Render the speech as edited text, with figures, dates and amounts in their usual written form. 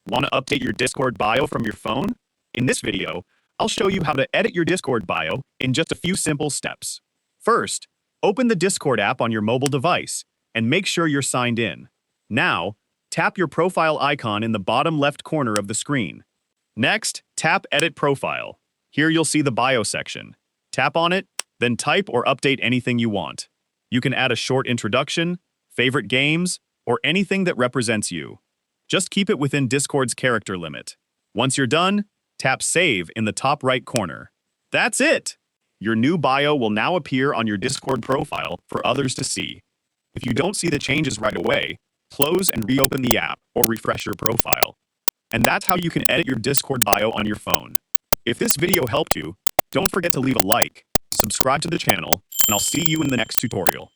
Want to update your Discord bio from your phone? In this video, I'll show you how to edit your Discord bio in just a few simple steps. First, open the Discord app on your mobile device and make sure you're signed in. Now, tap your profile icon in the bottom left corner of the screen. Next, tap Edit Profile. Here you'll see the bio section. Tap on it, then type or update anything you want. You can add a short introduction, favorite games, or anything that represents you. Just keep it within Discord's character limit. Once you're done, tap Save in the top right corner. That's it! Your new bio will now appear on your Discord profile for others to see. If you don't see the changes right away, close and reopen the app or refresh your profile. And that's how you can edit your Discord bio on your phone. If this video helped you, don't forget to leave a like, subscribe to the channel, and I'll see you in the next tutorial.